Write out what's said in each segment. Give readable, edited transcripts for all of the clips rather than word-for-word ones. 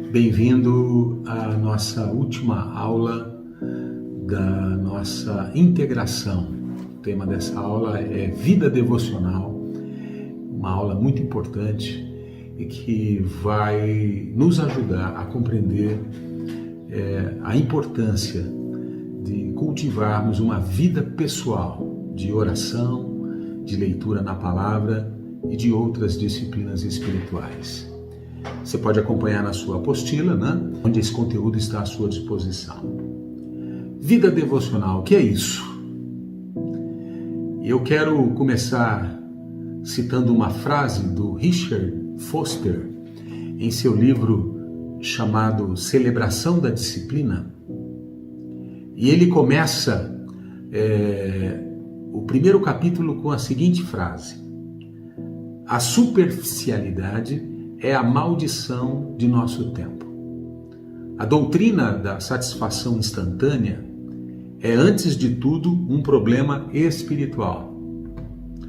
Bem-vindo à nossa última aula da nossa integração. O tema dessa aula é Vida Devocional, uma aula muito importante e que vai nos ajudar a compreender a importância de cultivarmos uma vida pessoal de oração, de leitura na palavra e de outras disciplinas espirituais. Você pode acompanhar na sua apostila, onde esse conteúdo está à sua disposição. Vida devocional, o que é isso? Eu quero começar citando uma frase do Richard Foster em seu livro chamado Celebração da Disciplina. E ele começa o primeiro capítulo com a seguinte frase: a superficialidade é a maldição de nosso tempo. A doutrina da satisfação instantânea é, antes de tudo, um problema espiritual.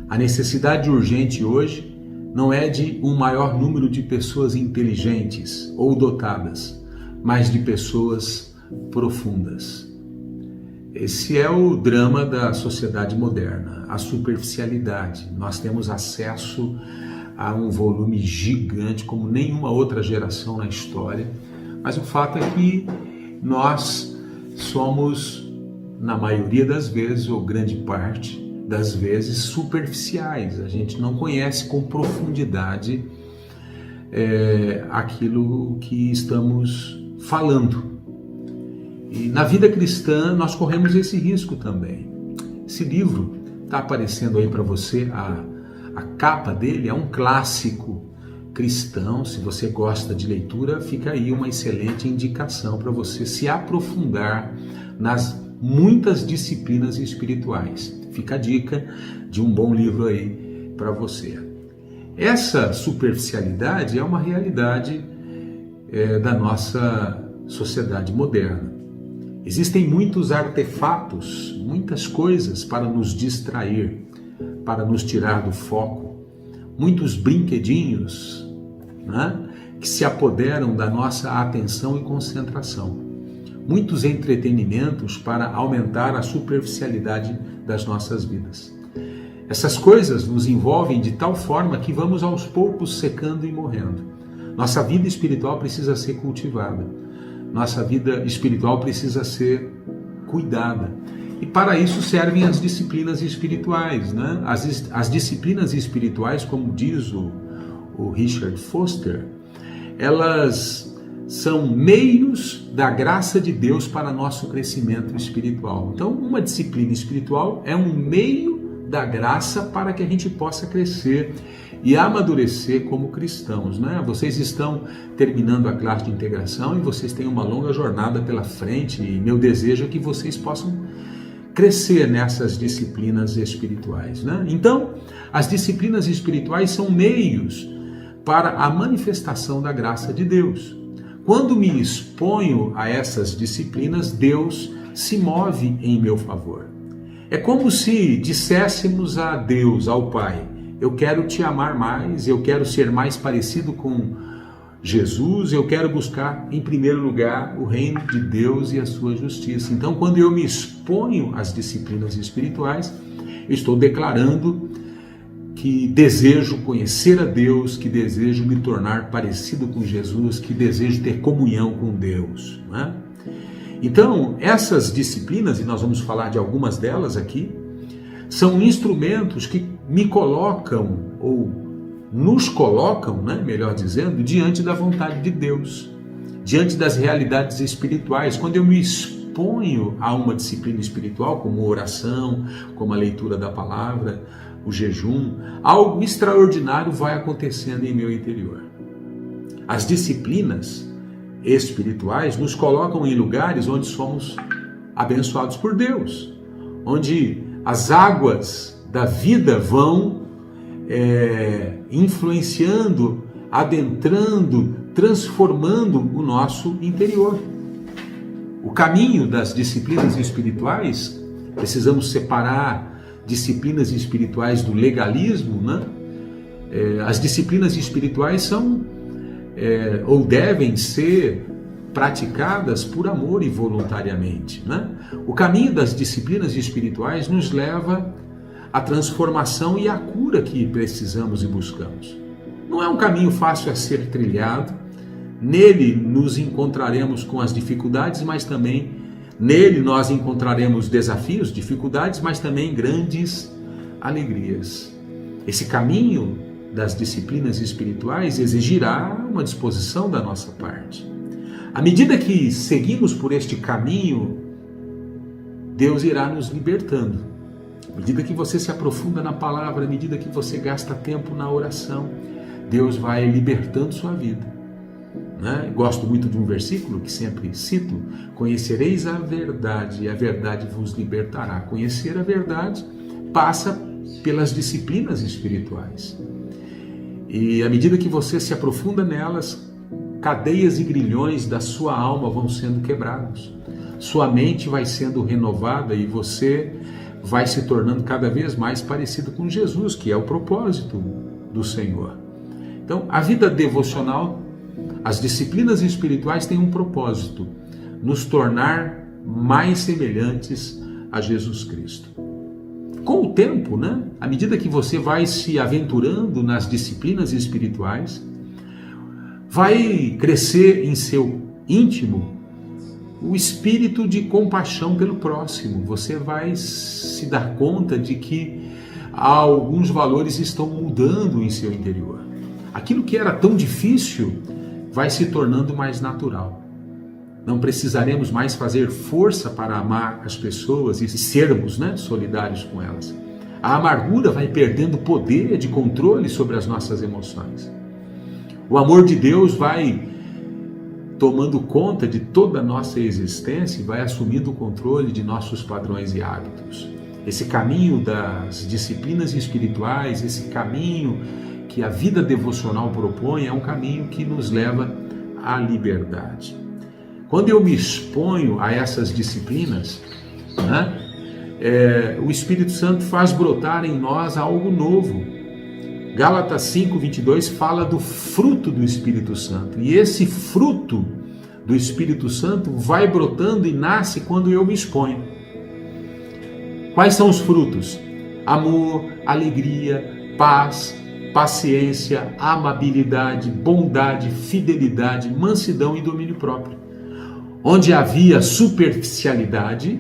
A necessidade urgente hoje não é de um maior número de pessoas inteligentes ou dotadas, mas de pessoas profundas. Esse é o drama da sociedade moderna, a superficialidade. Nós temos acesso a um volume gigante como nenhuma outra geração na história, mas o fato é que nós somos, na maioria das vezes, ou grande parte das vezes, superficiais. A gente não conhece com profundidade aquilo que estamos falando. E na vida cristã nós corremos esse risco também. Esse livro está aparecendo aí para você, a capa dele é um clássico cristão. Se você gosta de leitura, fica aí uma excelente indicação para você se aprofundar nas muitas disciplinas espirituais. Fica a dica de um bom livro aí para você. Essa superficialidade é uma realidade da nossa sociedade moderna. Existem muitos artefatos, muitas coisas para nos distrair, para nos tirar do foco, muitos brinquedinhos, que se apoderam da nossa atenção e concentração, muitos entretenimentos para aumentar a superficialidade das nossas vidas. Essas coisas nos envolvem de tal forma que vamos aos poucos secando e morrendo. Nossa vida espiritual precisa ser cultivada, nossa vida espiritual precisa ser cuidada. E para isso servem as disciplinas espirituais, As disciplinas espirituais, como diz o Richard Foster, elas são meios da graça de Deus para nosso crescimento espiritual. Então, uma disciplina espiritual é um meio da graça para que a gente possa crescer e amadurecer como cristãos, Vocês estão terminando a classe de integração e vocês têm uma longa jornada pela frente, e meu desejo é que vocês possam crescer nessas disciplinas espirituais, Então, as disciplinas espirituais são meios para a manifestação da graça de Deus. Quando me exponho a essas disciplinas, Deus se move em meu favor. É como se disséssemos a Deus, ao Pai: eu quero te amar mais, eu quero ser mais parecido com Jesus, eu quero buscar em primeiro lugar o reino de Deus e a sua justiça. Então, quando eu me exponho às disciplinas espirituais, eu estou declarando que desejo conhecer a Deus, que desejo me tornar parecido com Jesus, que desejo ter comunhão com Deus, Então, essas disciplinas, e nós vamos falar de algumas delas aqui, são instrumentos que me colocam, ou nos colocam, melhor dizendo, diante da vontade de Deus, diante das realidades espirituais. Quando eu me exponho a uma disciplina espiritual, como a oração, como a leitura da palavra, o jejum, algo extraordinário vai acontecendo em meu interior. As disciplinas espirituais nos colocam em lugares onde somos abençoados por Deus, onde as águas da vida vão influenciando, adentrando, transformando o nosso interior. O caminho das disciplinas espirituais, precisamos separar disciplinas espirituais do legalismo, As disciplinas espirituais são ou devem ser praticadas por amor e voluntariamente, né? O caminho das disciplinas espirituais nos leva à transformação e à cura que precisamos e buscamos. Não é um caminho fácil a ser trilhado. Nele nos encontraremos com as dificuldades, mas também nele nós encontraremos desafios, dificuldades, mas também grandes alegrias. Esse caminho das disciplinas espirituais exigirá uma disposição da nossa parte. À medida que seguimos por este caminho, Deus irá nos libertando. À medida que você se aprofunda na palavra, à medida que você gasta tempo na oração, Deus vai libertando sua vida. Gosto muito de um versículo que sempre cito: conhecereis a verdade e a verdade vos libertará. Conhecer a verdade passa pelas disciplinas espirituais. E à medida que você se aprofunda nelas, cadeias e grilhões da sua alma vão sendo quebrados. Sua mente vai sendo renovada e você vai se tornando cada vez mais parecido com Jesus, que é o propósito do Senhor. Então, a vida devocional, as disciplinas espirituais têm um propósito: nos tornar mais semelhantes a Jesus Cristo. Com o tempo, à medida que você vai se aventurando nas disciplinas espirituais, vai crescer em seu íntimo o espírito de compaixão pelo próximo. Você vai se dar conta de que alguns valores estão mudando em seu interior. Aquilo que era tão difícil vai se tornando mais natural. Não precisaremos mais fazer força para amar as pessoas e sermos solidários com elas. A amargura vai perdendo poder de controle sobre as nossas emoções. O amor de Deus vai tomando conta de toda a nossa existência e vai assumindo o controle de nossos padrões e hábitos. Esse caminho das disciplinas espirituais, esse caminho que a vida devocional propõe, é um caminho que nos leva à liberdade. Quando eu me exponho a essas disciplinas, o Espírito Santo faz brotar em nós algo novo. Gálatas 5:22 fala do fruto do Espírito Santo. E esse fruto do Espírito Santo vai brotando e nasce quando eu me exponho. Quais são os frutos? Amor, alegria, paz, paciência, amabilidade, bondade, fidelidade, mansidão e domínio próprio. Onde havia superficialidade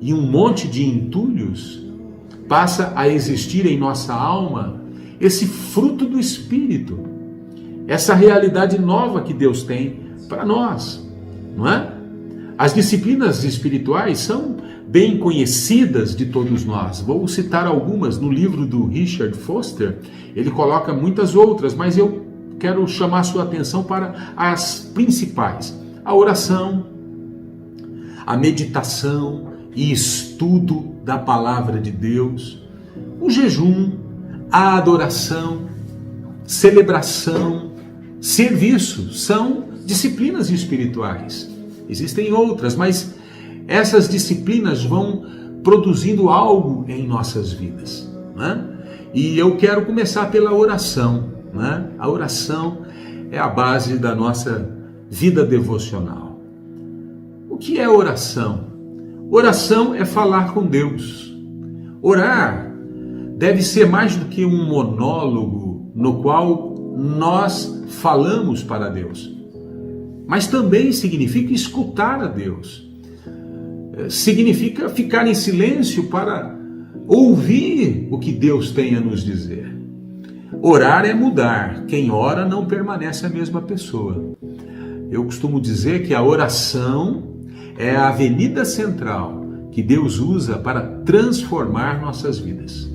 e um monte de entulhos, passa a existir em nossa alma esse fruto do Espírito, essa realidade nova que Deus tem para nós, não é? As disciplinas espirituais são bem conhecidas de todos nós. Vou citar algumas no livro do Richard Foster. Ele coloca muitas outras, mas eu quero chamar a sua atenção para as principais: a oração, a meditação e estudo da palavra de Deus, o jejum, a adoração, celebração, serviço. São disciplinas espirituais. Existem outras, mas essas disciplinas vão produzindo algo em nossas vidas, E eu quero começar pela oração, A oração é a base da nossa vida devocional. O que é oração? Oração é falar com Deus. Orar deve ser mais do que um monólogo no qual nós falamos para Deus, mas também significa escutar a Deus. Significa ficar em silêncio para ouvir o que Deus tem a nos dizer. Orar é mudar. Quem ora não permanece a mesma pessoa. Eu costumo dizer que a oração é a avenida central que Deus usa para transformar nossas vidas.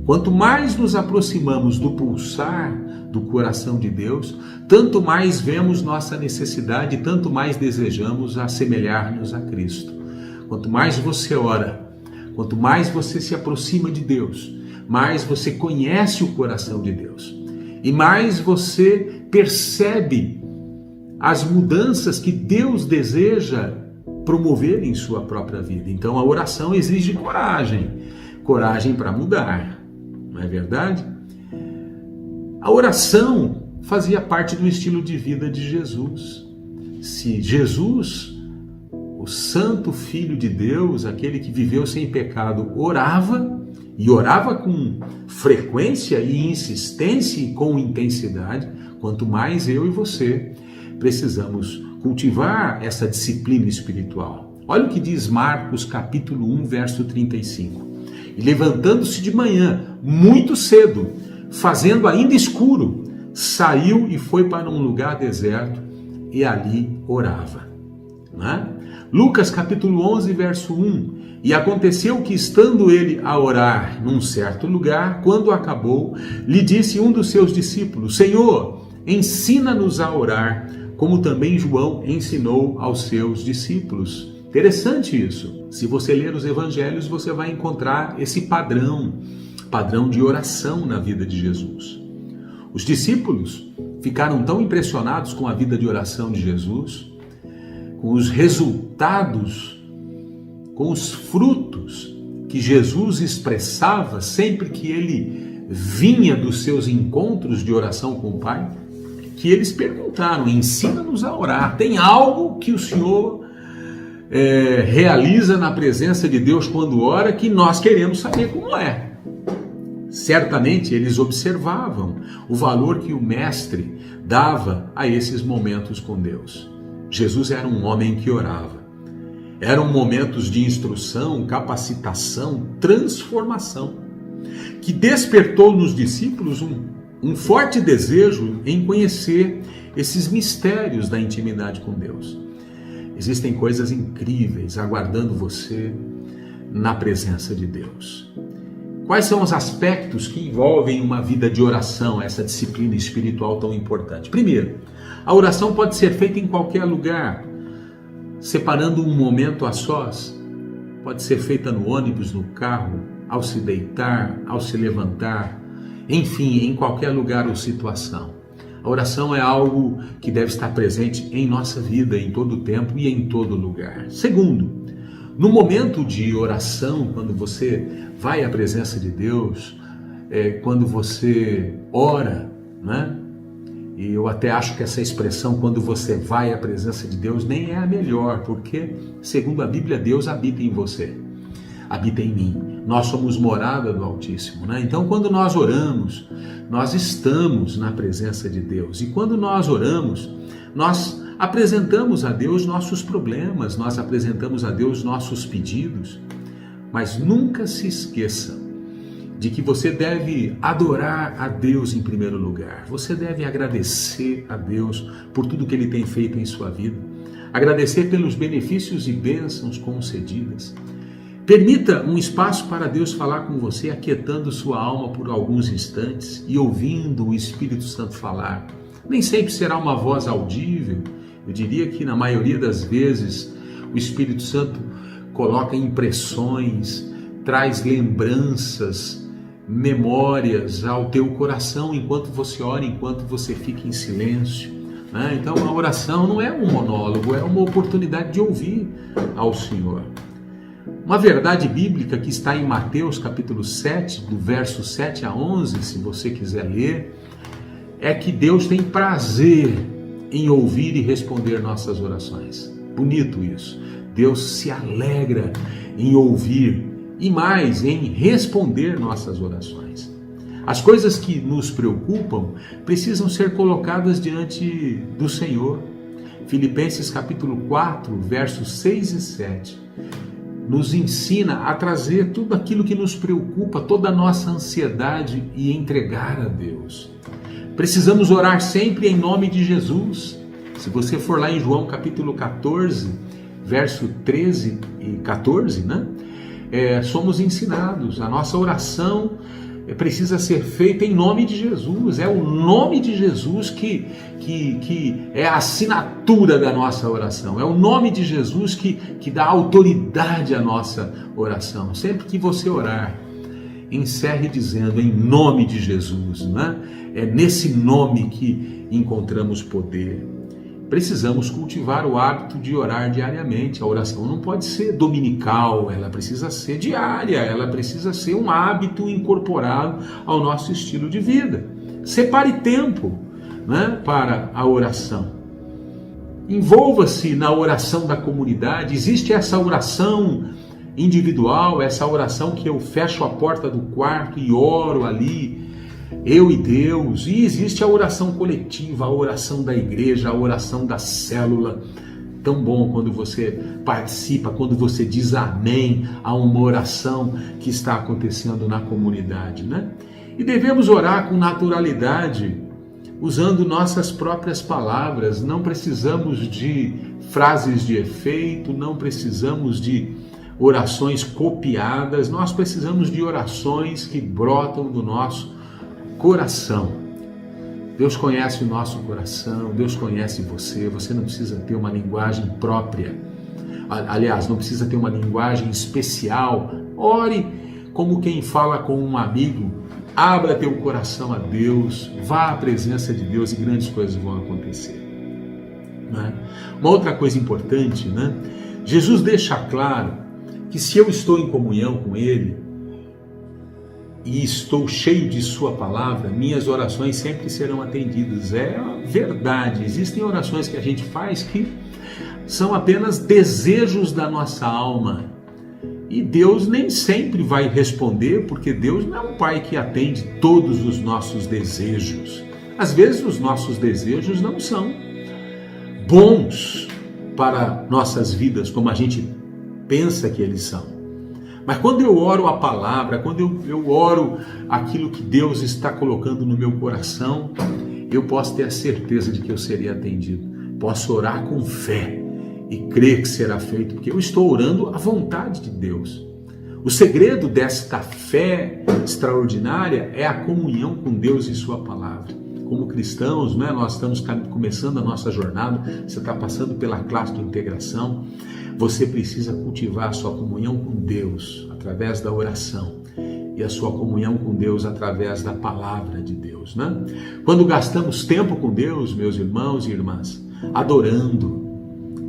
Quanto mais nos aproximamos do pulsar do coração de Deus, tanto mais vemos nossa necessidade, tanto mais desejamos assemelhar-nos a Cristo. Quanto mais você ora, quanto mais você se aproxima de Deus, mais você conhece o coração de Deus e mais você percebe as mudanças que Deus deseja promover em sua própria vida. Então a oração exige coragem para mudar, não é verdade? A oração fazia parte do estilo de vida de Jesus. Se Jesus, o Santo Filho de Deus, aquele que viveu sem pecado, orava, e orava com frequência e insistência e com intensidade, quanto mais eu e você precisamos cultivar essa disciplina espiritual. Olha o que diz Marcos capítulo 1, verso 35. E levantando-se de manhã, muito cedo, fazendo ainda escuro, saiu e foi para um lugar deserto e ali orava. Né? Lucas capítulo 11, verso 1. E aconteceu que, estando ele a orar num certo lugar, quando acabou, lhe disse um dos seus discípulos: Senhor, ensina-nos a orar, como também João ensinou aos seus discípulos. Interessante isso. Se você ler os evangelhos, você vai encontrar esse padrão de oração na vida de Jesus. Os discípulos ficaram tão impressionados com a vida de oração de Jesus, com os resultados, com os frutos que Jesus expressava sempre que ele vinha dos seus encontros de oração com o Pai, que eles perguntaram: ensina-nos a orar. Tem algo que o Senhor realiza na presença de Deus quando ora que nós queremos saber como é. Certamente eles observavam o valor que o Mestre dava a esses momentos com Deus. Jesus era um homem que orava. Eram momentos de instrução, capacitação, transformação, que despertou nos discípulos um forte desejo em conhecer esses mistérios da intimidade com Deus. Existem coisas incríveis aguardando você na presença de Deus. Quais são os aspectos que envolvem uma vida de oração, essa disciplina espiritual tão importante? Primeiro, a oração pode ser feita em qualquer lugar, separando um momento a sós. Pode ser feita no ônibus, no carro, ao se deitar, ao se levantar, enfim, em qualquer lugar ou situação. A oração é algo que deve estar presente em nossa vida, em todo tempo e em todo lugar. Segundo, no momento de oração, quando você vai à presença de Deus, quando você ora, né? E eu até acho que essa expressão, quando você vai à presença de Deus, nem é a melhor, porque, segundo a Bíblia, Deus habita em você, habita em mim. Nós somos morada do Altíssimo, né? Então, quando nós oramos, nós estamos na presença de Deus. E quando nós oramos, nós apresentamos a Deus nossos problemas, nós apresentamos a Deus nossos pedidos. Mas nunca se esqueça de que você deve adorar a Deus em primeiro lugar. Você deve agradecer a Deus por tudo que Ele tem feito em sua vida. Agradecer pelos benefícios e bênçãos concedidas. Permita um espaço para Deus falar com você, aquietando sua alma por alguns instantes e ouvindo o Espírito Santo falar. Nem sempre será uma voz audível. Eu diria que na maioria das vezes o Espírito Santo coloca impressões, traz lembranças, memórias ao teu coração enquanto você ora, enquanto você fica em silêncio. Então a oração não é um monólogo, é uma oportunidade de ouvir ao Senhor. Uma verdade bíblica que está em Mateus capítulo 7, do verso 7 a 11, se você quiser ler, é que Deus tem prazer em ouvir e responder nossas orações. Bonito isso. Deus se alegra em ouvir e mais, em responder nossas orações. As coisas que nos preocupam precisam ser colocadas diante do Senhor. Filipenses capítulo 4, versos 6 e 7, nos ensina a trazer tudo aquilo que nos preocupa, toda a nossa ansiedade e entregar a Deus. Precisamos orar sempre em nome de Jesus. Se você for lá em João capítulo 14, verso 13 e 14, né? Somos ensinados, a nossa oração precisa ser feita em nome de Jesus. É o nome de Jesus que é a assinatura da nossa oração. É o nome de Jesus que dá autoridade à nossa oração. Sempre que você orar, encerre dizendo em nome de Jesus, né? É nesse nome que encontramos poder. Precisamos cultivar o hábito de orar diariamente. A oração não pode ser dominical, ela precisa ser diária, ela precisa ser um hábito incorporado ao nosso estilo de vida. Separe tempo né, para a oração. Envolva-se na oração da comunidade. Existe essa oração individual, essa oração que eu fecho a porta do quarto e oro ali, eu e Deus. E existe a oração coletiva, a oração da igreja, a oração da célula. Tão bom quando você participa, quando você diz amém a uma oração que está acontecendo na comunidade, né? E devemos orar com naturalidade, usando nossas próprias palavras. Não precisamos de frases de efeito, não precisamos de orações copiadas, nós precisamos de orações que brotam do nosso coração. Deus conhece o nosso coração, Deus conhece você, você não precisa ter uma linguagem própria, aliás, não precisa ter uma linguagem especial. Ore como quem fala com um amigo, abra teu coração a Deus, vá à presença de Deus e grandes coisas vão acontecer. Né? Uma outra coisa importante, né? Jesus deixa claro que se eu estou em comunhão com Ele e estou cheio de Sua palavra, minhas orações sempre serão atendidas. É verdade, existem orações que a gente faz que são apenas desejos da nossa alma. E Deus nem sempre vai responder, porque Deus não é um Pai que atende todos os nossos desejos. Às vezes os nossos desejos não são bons para nossas vidas, como a gente pensa que eles são. Mas quando eu oro a palavra, quando eu oro aquilo que Deus está colocando no meu coração, eu posso ter a certeza de que eu serei atendido. Posso orar com fé e crer que será feito, porque eu estou orando a vontade de Deus. O segredo desta fé extraordinária é a comunhão com Deus e Sua palavra. Como cristãos, né, nós estamos começando a nossa jornada, você está passando pela classe de integração, você precisa cultivar a sua comunhão com Deus através da oração e a sua comunhão com Deus através da palavra de Deus, né? Quando gastamos tempo com Deus, meus irmãos e irmãs, adorando,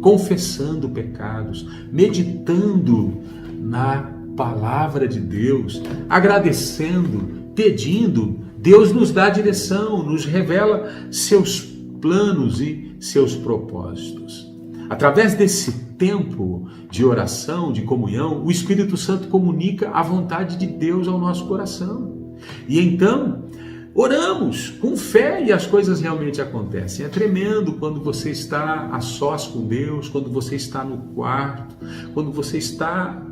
confessando pecados, meditando na palavra de Deus, agradecendo, pedindo, Deus nos dá direção, nos revela seus planos e seus propósitos. Através desse tempo de oração, de comunhão, o Espírito Santo comunica a vontade de Deus ao nosso coração. E então, oramos com fé e as coisas realmente acontecem. É tremendo quando você está a sós com Deus, quando você está no quarto, quando você está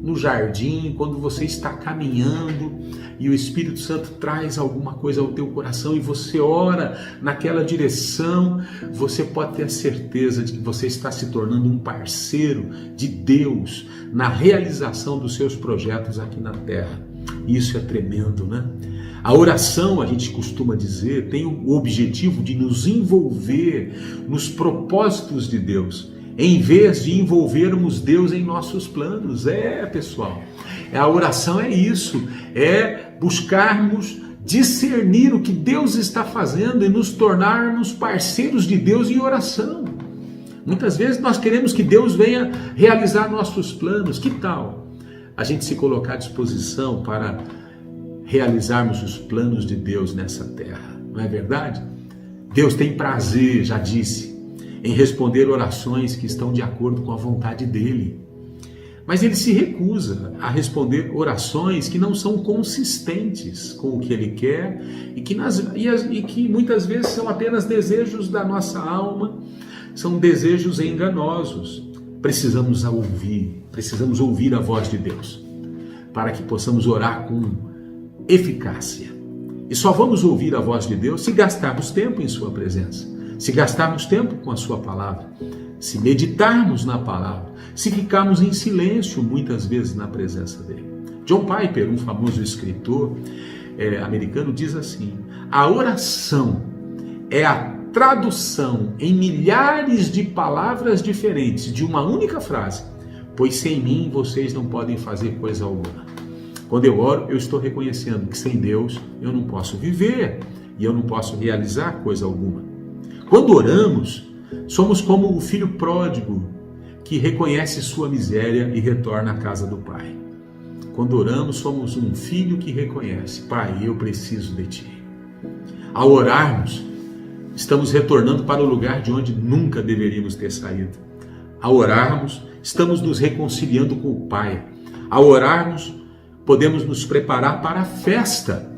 no jardim, quando você está caminhando e o Espírito Santo traz alguma coisa ao teu coração e você ora naquela direção, você pode ter a certeza de que você está se tornando um parceiro de Deus na realização dos seus projetos aqui na terra. Isso é tremendo, né? A oração, a gente costuma dizer, tem o objetivo de nos envolver nos propósitos de Deus, em vez de envolvermos Deus em nossos planos. Pessoal, a oração é isso, é buscarmos discernir o que Deus está fazendo e nos tornarmos parceiros de Deus em oração. Muitas vezes nós queremos que Deus venha realizar nossos planos. Que tal a gente se colocar à disposição para realizarmos os planos de Deus nessa terra? Não é verdade? Deus tem prazer, já disse, em responder orações que estão de acordo com a vontade dele. Mas ele se recusa a responder orações que não são consistentes com o que ele quer e que muitas vezes são apenas desejos da nossa alma, são desejos enganosos. Precisamos ouvir a voz de Deus para que possamos orar com eficácia. E só vamos ouvir a voz de Deus se gastarmos tempo em sua presença, se gastarmos tempo com a sua palavra, se meditarmos na palavra, se ficarmos em silêncio muitas vezes na presença dele. John Piper, um famoso escritor americano, diz assim: a oração é a tradução em milhares de palavras diferentes de uma única frase, pois sem mim vocês não podem fazer coisa alguma. Quando eu oro, eu estou reconhecendo que sem Deus eu não posso viver e eu não posso realizar coisa alguma. Quando oramos, somos como o filho pródigo que reconhece sua miséria e retorna à casa do pai. Quando oramos, somos um filho que reconhece: Pai, eu preciso de Ti. Ao orarmos, estamos retornando para o lugar de onde nunca deveríamos ter saído. Ao orarmos, estamos nos reconciliando com o Pai. Ao orarmos, podemos nos preparar para a festa,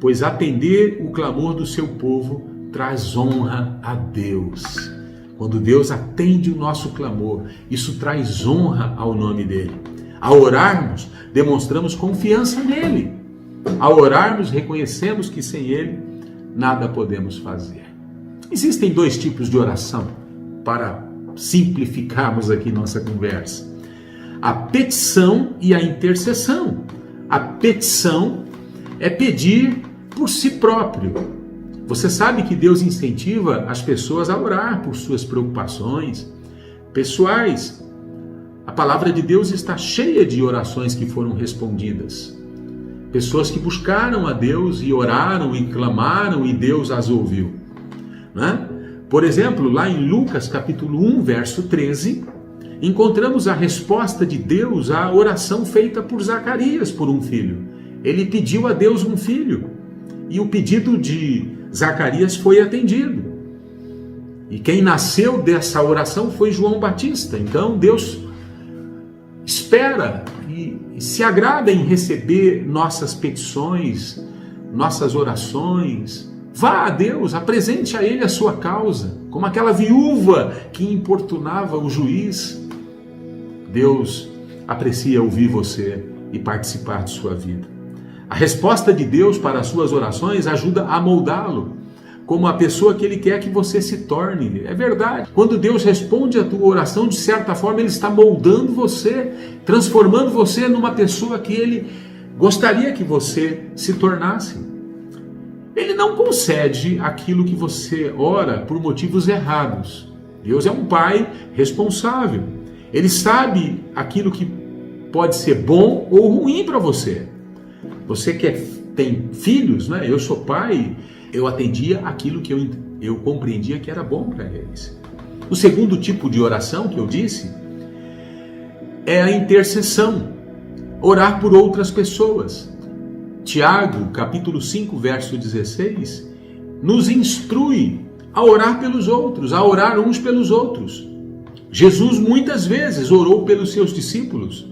pois atender o clamor do seu povo traz honra a Deus. Quando Deus atende o nosso clamor, isso traz honra ao nome dele. Ao orarmos, demonstramos confiança nele. Ao orarmos, reconhecemos que sem ele nada podemos fazer. Existem dois tipos de oração, para simplificarmos aqui nossa conversa: a petição e a intercessão. A petição é pedir por si próprio. Você sabe que Deus incentiva as pessoas a orar por suas preocupações pessoais. A palavra de Deus está cheia de orações que foram respondidas. Pessoas que buscaram a Deus e oraram e clamaram e Deus as ouviu, né? Por exemplo, lá em Lucas capítulo 1, verso 13, encontramos a resposta de Deus à oração feita por Zacarias por um filho. Ele pediu a Deus um filho e o pedido de Zacarias foi atendido. E quem nasceu dessa oração foi João Batista. Então Deus espera e se agrada em receber nossas petições, nossas orações. Vá a Deus, apresente a Ele a sua causa, como aquela viúva que importunava o juiz. Deus aprecia ouvir você e participar de sua vida. A resposta de Deus para as suas orações ajuda a moldá-lo como a pessoa que Ele quer que você se torne. É verdade. Quando Deus responde a tua oração, de certa forma Ele está moldando você, transformando você numa pessoa que Ele gostaria que você se tornasse. Ele não concede aquilo que você ora por motivos errados. Deus é um Pai responsável. Ele sabe aquilo que pode ser bom ou ruim para você. Você que tem filhos, né? Eu sou pai, eu atendia aquilo que eu compreendia que era bom para eles. O segundo tipo de oração que eu disse é a intercessão. Orar por outras pessoas. Tiago, capítulo 5, verso 16, nos instrui a orar pelos outros, a orar uns pelos outros. Jesus muitas vezes orou pelos seus discípulos.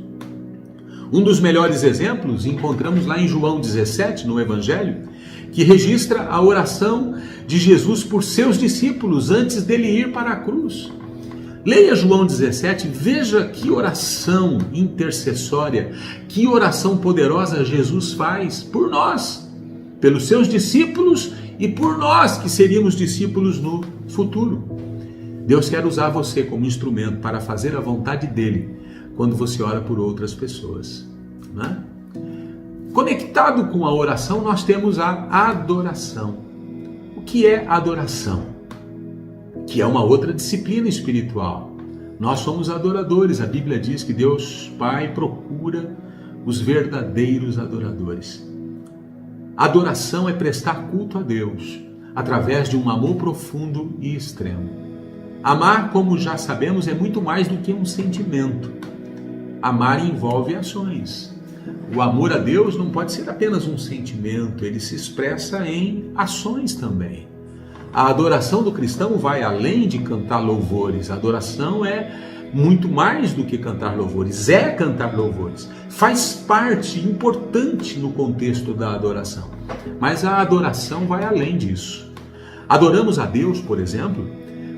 Um dos melhores exemplos encontramos lá em João 17, no Evangelho, que registra a oração de Jesus por seus discípulos antes dele ir para a cruz. Leia João 17, veja que oração intercessória, que oração poderosa Jesus faz por nós, pelos seus discípulos e por nós que seríamos discípulos no futuro. Deus quer usar você como instrumento para fazer a vontade dele quando você ora por outras pessoas, né? Conectado com a oração, nós temos a adoração. O que é adoração? Que é uma outra disciplina espiritual. Nós somos adoradores. A Bíblia diz que Deus Pai procura os verdadeiros adoradores. Adoração é prestar culto a Deus através de um amor profundo e extremo. Amar, como já sabemos, é muito mais do que um sentimento. Amar envolve ações. O amor a Deus não pode ser apenas um sentimento, ele se expressa em ações também. A adoração do cristão vai além de cantar louvores. A adoração é muito mais do que cantar louvores, é cantar louvores. Faz parte importante no contexto da adoração. Mas a adoração vai além disso. Adoramos a Deus, por exemplo,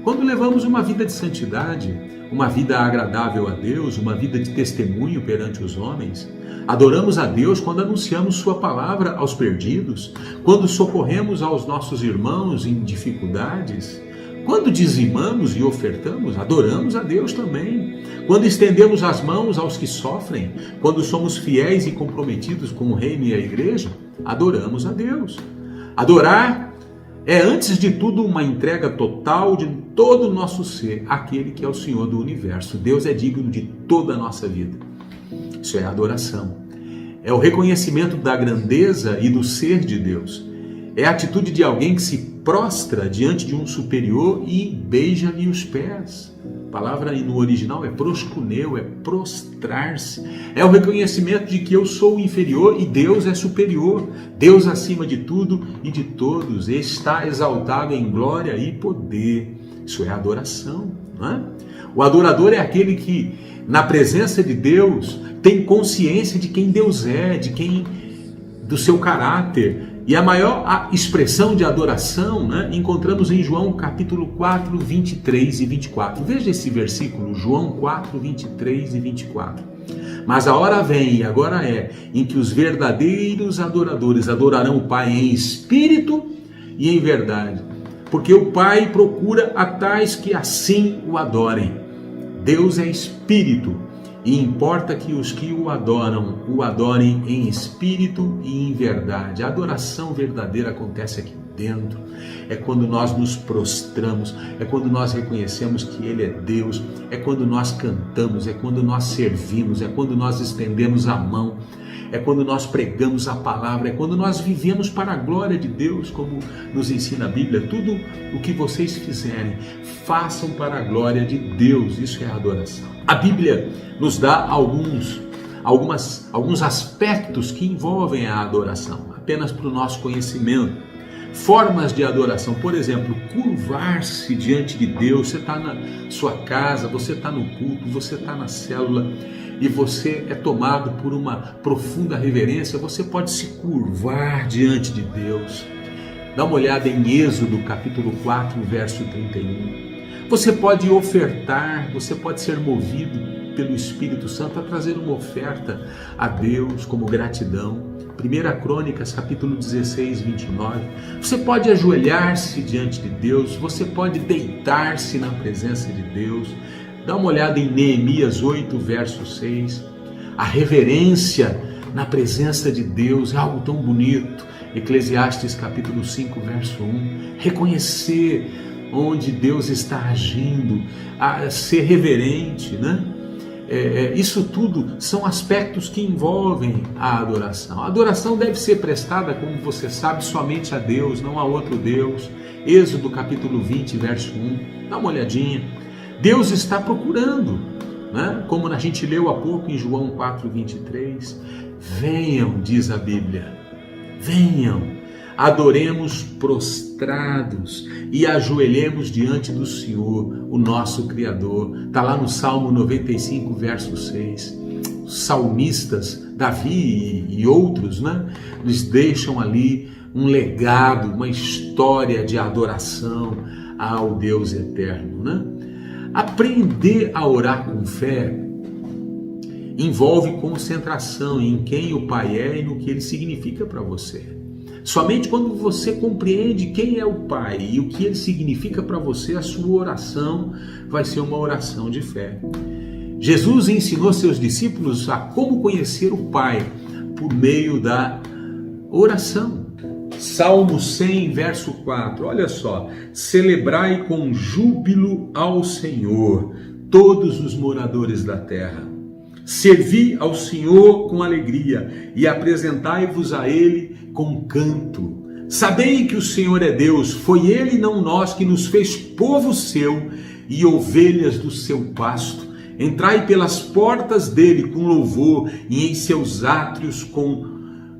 quando levamos uma vida de santidade, uma vida agradável a Deus, uma vida de testemunho perante os homens. Adoramos a Deus quando anunciamos sua palavra aos perdidos, quando socorremos aos nossos irmãos em dificuldades, quando dizimamos e ofertamos, adoramos a Deus também. Quando estendemos as mãos aos que sofrem, quando somos fiéis e comprometidos com o reino e a igreja, adoramos a Deus. Adorar é, antes de tudo, uma entrega total de todo o nosso ser àquele que é o Senhor do universo. Deus é digno de toda a nossa vida. Isso é adoração. É o reconhecimento da grandeza e do ser de Deus. É a atitude de alguém que se prostra diante de um superior e beija-lhe os pés. A palavra no original é proskuneu, é prostrar-se. É o reconhecimento de que eu sou inferior e Deus é superior. Deus acima de tudo e de todos está exaltado em glória e poder. Isso é adoração, não é? O adorador é aquele que, na presença de Deus, tem consciência de quem Deus é, do seu caráter. E a maior expressão de adoração, né, encontramos em João capítulo 4, 23 e 24. Veja esse versículo, João 4, 23 e 24. Mas a hora vem, e agora é, em que os verdadeiros adoradores adorarão o Pai em espírito e em verdade. Porque o Pai procura a tais que assim o adorem. Deus é espírito. E importa que os que o adorem em espírito e em verdade. A adoração verdadeira acontece aqui dentro. É quando nós nos prostramos, é quando nós reconhecemos que Ele é Deus, é quando nós cantamos, é quando nós servimos, é quando nós estendemos a mão, é quando nós pregamos a palavra, é quando nós vivemos para a glória de Deus, como nos ensina a Bíblia. Tudo o que vocês fizerem, façam para a glória de Deus. Isso é adoração. A Bíblia nos dá alguns aspectos que envolvem a adoração, apenas para o nosso conhecimento. Formas de adoração, por exemplo, curvar-se diante de Deus. Você está na sua casa, você está no culto, você está na célula e você é tomado por uma profunda reverência. Você pode se curvar diante de Deus. Dá uma olhada em Êxodo capítulo 4, verso 31. Você pode ofertar, você pode ser movido pelo Espírito Santo a trazer uma oferta a Deus como gratidão. 1 Crônicas, capítulo 16, 29. Você pode ajoelhar-se diante de Deus, você pode deitar-se na presença de Deus. Dá uma olhada em Neemias 8, verso 6. A reverência na presença de Deus é algo tão bonito. Eclesiastes, capítulo 5, verso 1. Reconhecer onde Deus está agindo, a ser reverente, né? Isso tudo são aspectos que envolvem a adoração. A adoração deve ser prestada, como você sabe, somente a Deus, não a outro Deus. Êxodo capítulo 20, verso 1. Dá uma olhadinha. Deus está procurando, né? Como a gente leu há pouco em João 4, 23. Venham, diz a Bíblia, venham. Adoremos prostrados e ajoelhemos diante do Senhor, o nosso Criador. Está lá no Salmo 95, verso 6. Os salmistas, Davi e outros, né, nos deixam ali um legado, uma história de adoração ao Deus eterno, né? Aprender a orar com fé envolve concentração em quem o Pai é e no que Ele significa para você. Somente quando você compreende quem é o Pai e o que Ele significa para você, a sua oração vai ser uma oração de fé. Jesus ensinou seus discípulos a como conhecer o Pai por meio da oração. Salmo 100, verso 4, olha só. Celebrai com júbilo ao Senhor, todos os moradores da terra. Servi ao Senhor com alegria e apresentai-vos a Ele com canto. Sabei que o Senhor é Deus, foi Ele e não nós que nos fez povo seu e ovelhas do seu pasto. Entrai pelas portas dele com louvor e em seus átrios com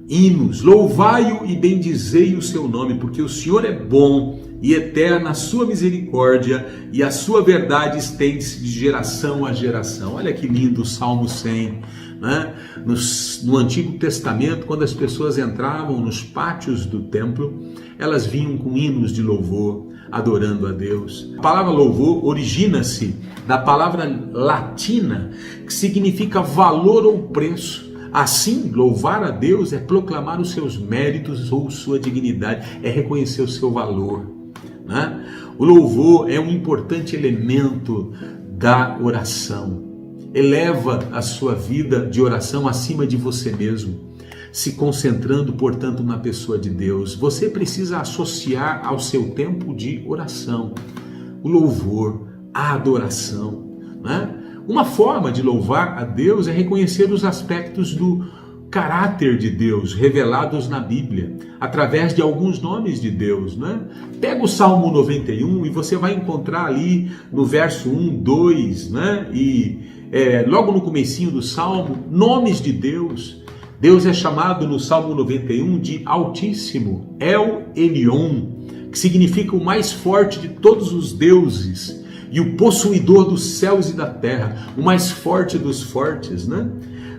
hinos. Louvai-o e bendizei o seu nome, porque o Senhor é bom e eterna a sua misericórdia e a sua verdade estende-se de geração a geração. Olha que lindo o Salmo 100, né? No Antigo Testamento, quando as pessoas entravam nos pátios do templo, elas vinham com hinos de louvor, adorando a Deus. A palavra louvor origina-se da palavra latina, que significa valor ou preço. Assim, louvar a Deus é proclamar os seus méritos ou sua dignidade, é reconhecer o seu valor, né? O louvor é um importante elemento da oração. Eleva a sua vida de oração acima de você mesmo, se concentrando, portanto, na pessoa de Deus. Você precisa associar ao seu tempo de oração o louvor, a adoração, né? Uma forma de louvar a Deus é reconhecer os aspectos do caráter de Deus revelados na Bíblia, através de alguns nomes de Deus, né? Pega o Salmo 91 e você vai encontrar ali no verso 1, 2, né? E logo no comecinho do Salmo, nomes de Deus. Deus é chamado no Salmo 91 de Altíssimo, El Elyon, que significa o mais forte de todos os deuses e o possuidor dos céus e da terra, o mais forte dos fortes, né?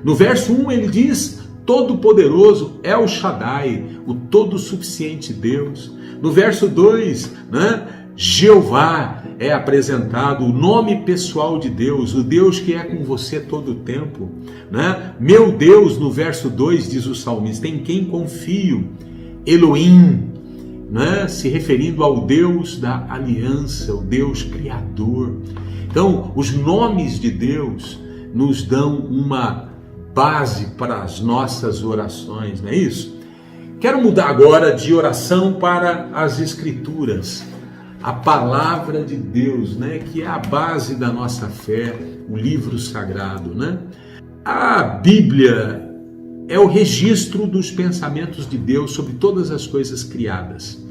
No verso 1 ele diz: Todo-Poderoso El Shaddai, o todo-suficiente Deus. No verso 2, né, Jeová é apresentado, o nome pessoal de Deus, o Deus que é com você todo o tempo, né? Meu Deus, no verso 2, diz o salmista, em quem confio, Elohim, né? Se referindo ao Deus da aliança, o Deus criador. Então, os nomes de Deus nos dão uma base para as nossas orações, não é isso? Quero mudar agora de oração para as Escrituras, a palavra de Deus, né, que é a base da nossa fé, o livro sagrado, né? A Bíblia é o registro dos pensamentos de Deus sobre todas as coisas criadas,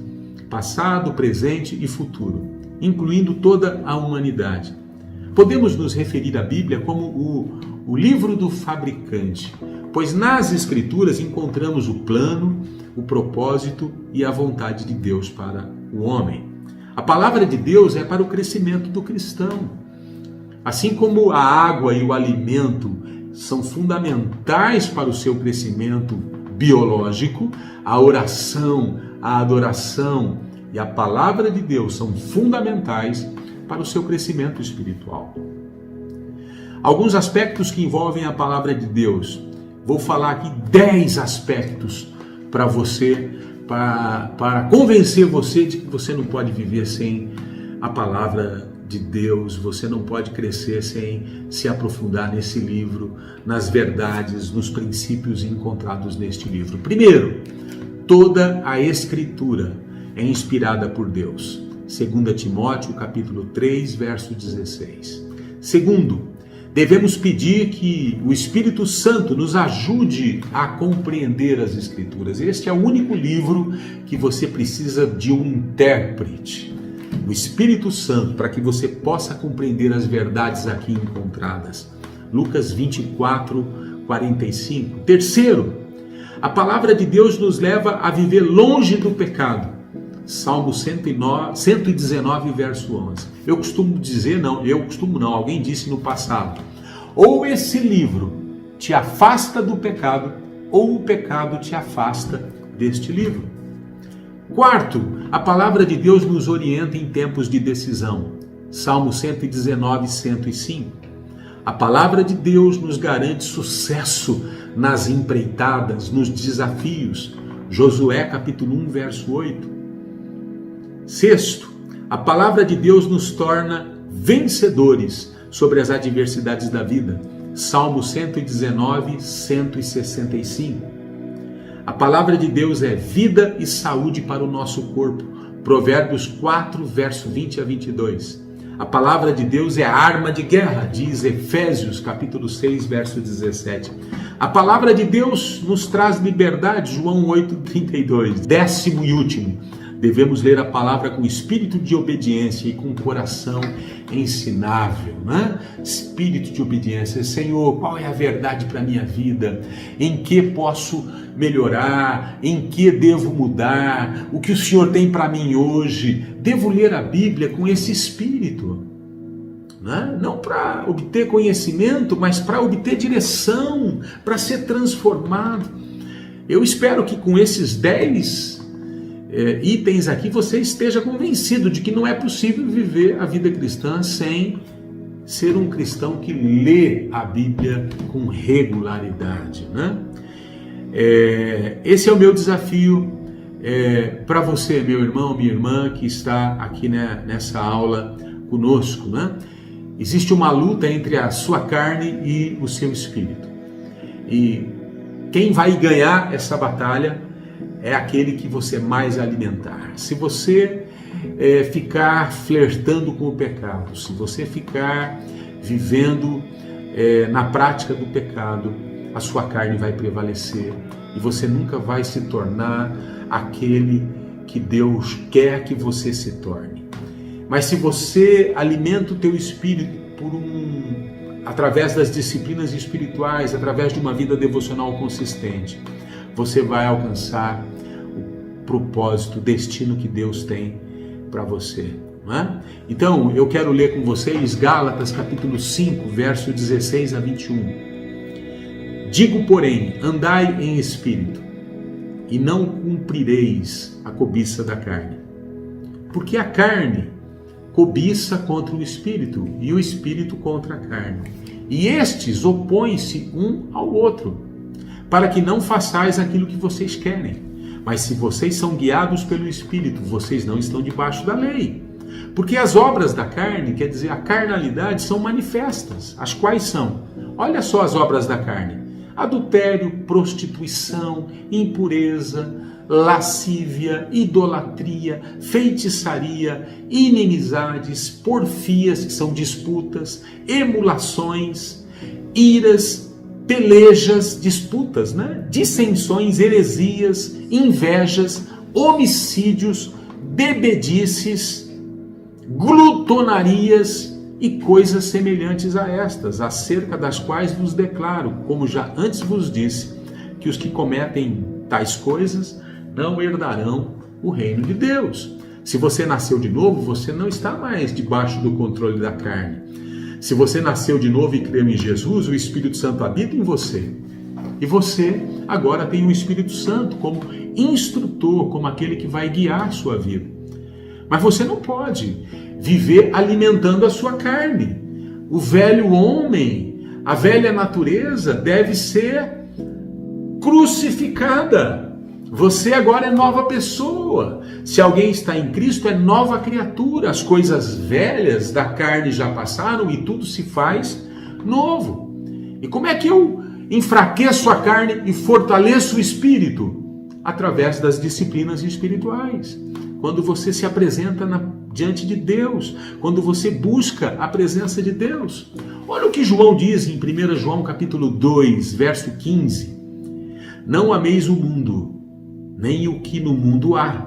passado, presente e futuro, incluindo toda a humanidade. Podemos nos referir à Bíblia como o livro do fabricante, pois nas Escrituras encontramos o plano, o propósito e a vontade de Deus para o homem. A palavra de Deus é para o crescimento do cristão. Assim como a água e o alimento são fundamentais para o seu crescimento biológico, a oração, a adoração e a palavra de Deus são fundamentais para o seu crescimento espiritual. Alguns aspectos que envolvem a palavra de Deus. Vou falar aqui 10 aspectos para você, para convencer você de que você não pode viver sem a palavra de Deus, você não pode crescer sem se aprofundar nesse livro, nas verdades, nos princípios encontrados neste livro. Primeiro, toda a Escritura é inspirada por Deus. 2 Timóteo, capítulo 3, verso 16. Segundo, devemos pedir que o Espírito Santo nos ajude a compreender as Escrituras. Este é o único livro que você precisa de um intérprete. O Espírito Santo, para que você possa compreender as verdades aqui encontradas. Lucas 24, 45. Terceiro, a palavra de Deus nos leva a viver longe do pecado. Salmo 119, verso 11. Alguém disse no passado, ou esse livro te afasta do pecado, ou o pecado te afasta deste livro. Quarto, a palavra de Deus nos orienta em tempos de decisão. Salmo 119, 105. A palavra de Deus nos garante sucesso nas empreitadas, nos desafios. Josué capítulo 1, verso 8. Sexto, a palavra de Deus nos torna vencedores sobre as adversidades da vida. Salmo 119, 165. A palavra de Deus é vida e saúde para o nosso corpo. Provérbios 4, verso 20 a 22. A palavra de Deus é arma de guerra, diz Efésios capítulo 6, verso 17. A palavra de Deus nos traz liberdade, João 8, 32. Décimo e último, devemos ler a palavra com espírito de obediência e com coração ensinável, né? Espírito de obediência. Senhor, qual é a verdade para a minha vida? Em que posso melhorar? Em que devo mudar? O que o Senhor tem para mim hoje? Devo ler a Bíblia com esse espírito, né? Não para obter conhecimento, mas para obter direção, para ser transformado. Eu espero que com esses 10 itens aqui você esteja convencido de que não é possível viver a vida cristã sem ser um cristão que lê a Bíblia com regularidade, né? Esse é o meu desafio para você, meu irmão, minha irmã, que está aqui, né, nessa aula conosco, né? Existe uma luta entre a sua carne e o seu espírito. E quem vai ganhar essa batalha é aquele que você mais alimentar. Se você ficar flertando com o pecado, se você ficar vivendo na prática do pecado, a sua carne vai prevalecer e você nunca vai se tornar aquele que Deus quer que você se torne. Mas se você alimenta o teu espírito através das disciplinas espirituais, através de uma vida devocional consistente, você vai alcançar o propósito, o destino que Deus tem para você. Não é? Então, eu quero ler com vocês Gálatas capítulo 5, verso 16 a 21. Digo, porém, andai em espírito, e não cumprireis a cobiça da carne. Porque a carne cobiça contra o espírito, e o espírito contra a carne. E estes opõem-se um ao outro, para que não façais aquilo que vocês querem. Mas se vocês são guiados pelo espírito, vocês não estão debaixo da lei. Porque as obras da carne, quer dizer, a carnalidade, são manifestas. As quais são? Olha só as obras da carne: adultério, prostituição, impureza, lascívia, idolatria, feitiçaria, inimizades, porfias, que são disputas, emulações, iras, pelejas, disputas, dissensões, heresias, invejas, homicídios, bebedices, glutonarias e coisas semelhantes a estas, acerca das quais vos declaro, como já antes vos disse, que os que cometem tais coisas não herdarão o reino de Deus. Se você nasceu de novo, você não está mais debaixo do controle da carne. Se você nasceu de novo e creu em Jesus, o Espírito Santo habita em você. E você agora tem o Espírito Santo como instrutor, como aquele que vai guiar a sua vida. Mas você não pode viver alimentando a sua carne. O velho homem, a velha natureza deve ser crucificada. Você agora é nova pessoa. Se alguém está em Cristo, é nova criatura. As coisas velhas da carne já passaram e tudo se faz novo. E como é que eu enfraqueço a carne e fortaleço o espírito? Através das disciplinas espirituais. Quando você se apresenta diante de Deus, quando você busca a presença de Deus. Olha o que João diz em 1 João capítulo 2, verso 15. Não ameis o mundo, nem o que no mundo há.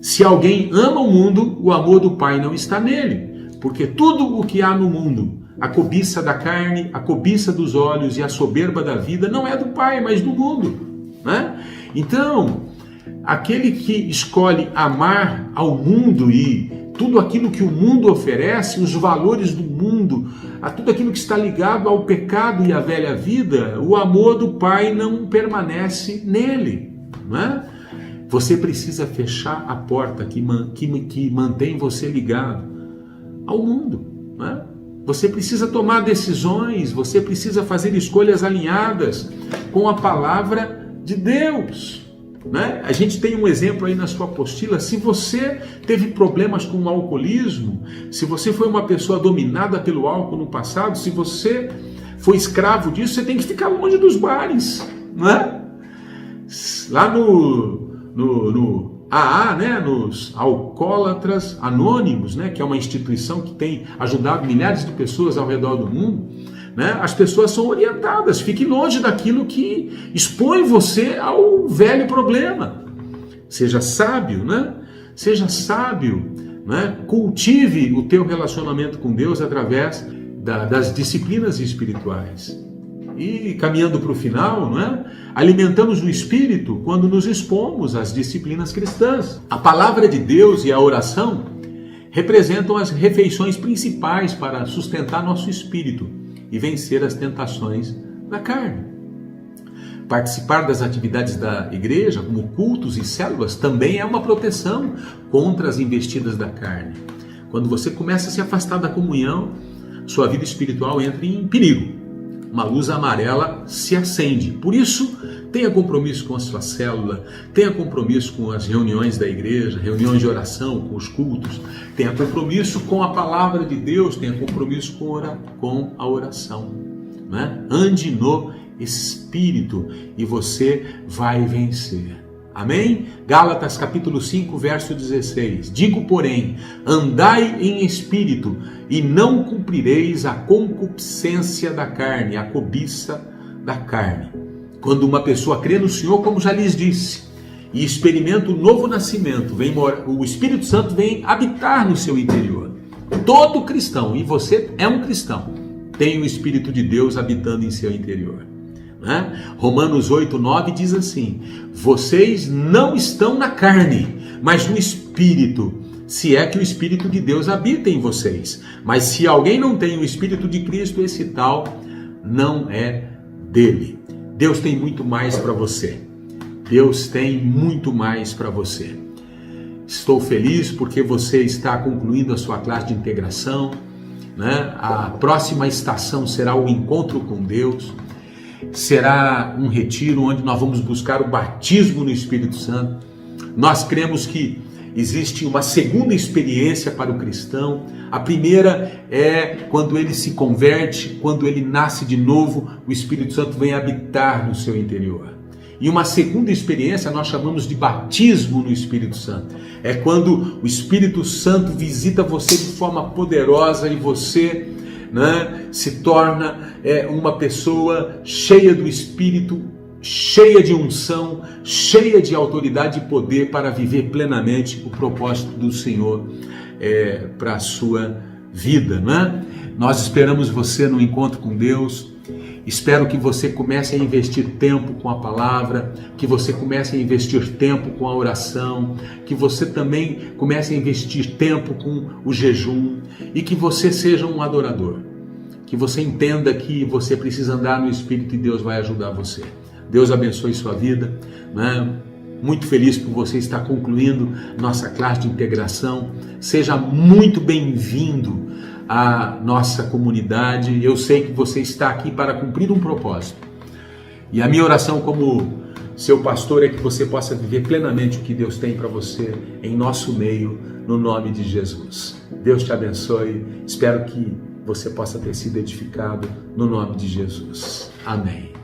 Se alguém ama o mundo, o amor do Pai não está nele. Porque tudo o que há no mundo, a cobiça da carne, a cobiça dos olhos e a soberba da vida, não é do Pai, mas do mundo. Então, aquele que escolhe amar ao mundo e tudo aquilo que o mundo oferece, os valores do mundo, a tudo aquilo que está ligado ao pecado e à velha vida, o amor do Pai não permanece nele. Você precisa fechar a porta que mantém você ligado ao mundo. Você precisa tomar decisões, você precisa fazer escolhas alinhadas com a palavra de Deus. A gente tem um exemplo aí na sua apostila. Se você teve problemas com o alcoolismo, se você foi uma pessoa dominada pelo álcool no passado, se você foi escravo disso, você tem que ficar longe dos bares. Lá no AA, nos Alcoólatras Anônimos, que é uma instituição que tem ajudado milhares de pessoas ao redor do mundo, as pessoas são orientadas, fique longe daquilo que expõe você ao velho problema. Seja sábio, Seja sábio, Cultive o teu relacionamento com Deus através das disciplinas espirituais. E caminhando para o final, alimentamos o espírito quando nos expomos às disciplinas cristãs. A palavra de Deus e a oração representam as refeições principais para sustentar nosso espírito e vencer as tentações da carne. Participar das atividades da igreja, como cultos e células, também é uma proteção contra as investidas da carne. Quando você começa a se afastar da comunhão, sua vida espiritual entra em perigo. Uma luz amarela se acende. Por isso, tenha compromisso com a sua célula, tenha compromisso com as reuniões da igreja, reuniões de oração, com os cultos, tenha compromisso com a palavra de Deus, tenha compromisso com a oração. Ande no Espírito e você vai vencer. Amém? Gálatas capítulo 5, verso 16. Digo, porém, andai em espírito e não cumprireis a concupiscência da carne, a cobiça da carne. Quando uma pessoa crê no Senhor, como já lhes disse, e experimenta o novo nascimento, o Espírito Santo vem habitar no seu interior. Todo cristão, e você é um cristão, tem o Espírito de Deus habitando em seu interior. Romanos 8:9 diz assim: vocês não estão na carne, mas no Espírito, se é que o Espírito de Deus habita em vocês. Mas se alguém não tem o Espírito de Cristo, esse tal não é dele. Deus tem muito mais para você. Deus tem muito mais para você. Estou feliz porque você está concluindo a sua classe de integração, A próxima estação será o encontro com Deus. Será um retiro onde nós vamos buscar o batismo no Espírito Santo. Nós cremos que existe uma segunda experiência para o cristão. A primeira é quando ele se converte, quando ele nasce de novo, o Espírito Santo vem habitar no seu interior. E uma segunda experiência nós chamamos de batismo no Espírito Santo. É quando o Espírito Santo visita você de forma poderosa e você se torna uma pessoa cheia do Espírito, cheia de unção, cheia de autoridade e poder para viver plenamente o propósito do Senhor para a sua vida. Nós esperamos você no encontro com Deus. Espero que você comece a investir tempo com a palavra, que você comece a investir tempo com a oração, que você também comece a investir tempo com o jejum e que você seja um adorador. Que você entenda que você precisa andar no Espírito e Deus vai ajudar você. Deus abençoe sua vida. Muito feliz por você estar concluindo nossa classe de integração. Seja muito bem-vindo à nossa comunidade. Eu sei que você está aqui para cumprir um propósito. E a minha oração como seu pastor é que você possa viver plenamente o que Deus tem para você em nosso meio, no nome de Jesus. Deus te abençoe. Espero que você possa ter sido edificado no nome de Jesus. Amém.